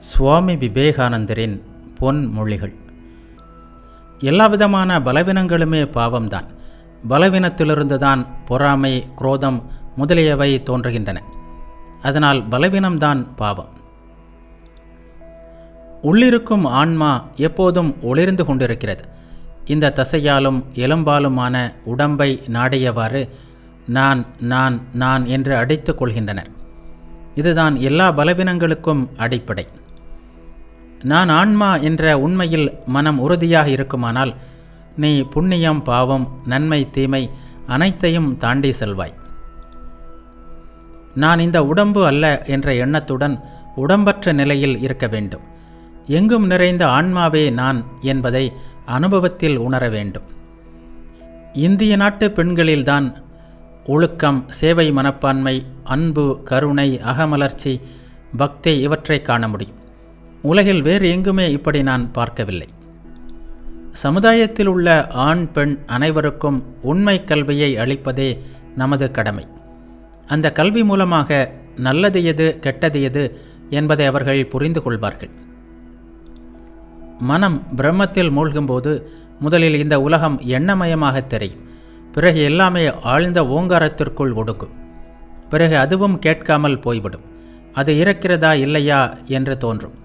சுவாமி விவேகானந்தரின் பொன்மொழிகள். எல்லாவிதமான பலவீனங்களுமே பாவம்தான். பலவீனத்திலிருந்துதான் பொறாமை, குரோதம் முதலியவை தோன்றுகின்றன. அதனால் பலவீனம்தான் பாவம். உள்ளிருக்கும் ஆன்மா எப்போதும் ஒளிர்ந்து கொண்டிருக்கிறது. இந்த தசையாலும் எலும்பாலுமான உடம்பை நாடியவாறு நான் நான் நான் என்று அடித்துக் கொள்கின்றனர். இதுதான் எல்லா பலவீனங்களுக்கும் அடிப்படை. நான் ஆன்மா என்ற உண்மையில் மனம் உறுதியாக இருக்குமானால் நீ புண்ணியம், பாவம், நன்மை, தீமை அனைத்தையும் தாண்டி செல்வாய். நான் இந்த உடம்பு அல்ல என்ற எண்ணத்துடன் உடம்பற்ற நிலையில் இருக்க வேண்டும். எங்கும் நிறைந்த ஆன்மாவே நான் என்பதை அனுபவத்தில் உணர வேண்டும். இந்திய நாட்டு பெண்களில்தான் ஒழுக்கம், சேவை மனப்பான்மை, அன்பு, கருணை, அகமலர்ச்சி, பக்தி இவற்றை காண முடியும். உலகில் வேறு எங்குமே இப்படி நான் பார்க்கவில்லை. சமுதாயத்தில் உள்ள ஆண், பெண் அனைவருக்கும் உண்மை கல்வியை அளிப்பதே நமது கடமை. அந்த கல்வி மூலமாக நல்லது எது, கெட்டது எது என்பதை அவர்கள் புரிந்து கொள்வார்கள். மனம் பிரம்மத்தில் மூழ்கும்போது முதலில் இந்த உலகம் எண்ணமயமாக தெரியும். பிறகு எல்லாமே ஆழ்ந்த ஓங்காரத்திற்குள் ஒடுக்கும். பிறகு அதுவும் கேட்காமல் போய்விடும். அது இருக்கிறதா இல்லையா என்று தோன்றும்.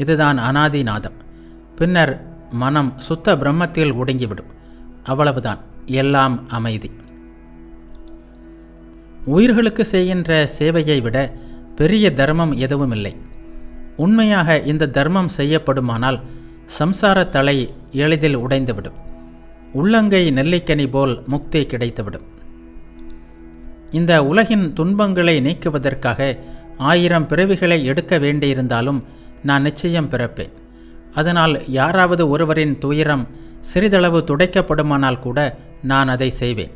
இதுதான் அனாதிநாதம். பின்னர் மனம் சுத்த பிரம்மத்தில் ஒடுங்கிவிடும். அவ்வளவுதான், எல்லாம் அமைதி. உயிர்களுக்கு செய்கின்ற சேவையை விட பெரிய தர்மம் எதுவும் இல்லை. உண்மையாக இந்த தர்மம் செய்யப்படுமானால் சம்சார தலை எளிதில் உடைந்துவிடும். உள்ளங்கை நெல்லிக்கனி போல் முக்தி கிடைத்துவிடும். இந்த உலகின் துன்பங்களை நீக்குவதற்காக 1000 பிறவிகளை எடுக்க வேண்டியிருந்தாலும் நான் நிச்சயம் பிறப்பேன். அதனால் யாராவது ஒருவரின் துயரம் சிறிதளவு துடைக்கப்படுமானால் கூட நான் அதை செய்வேன்.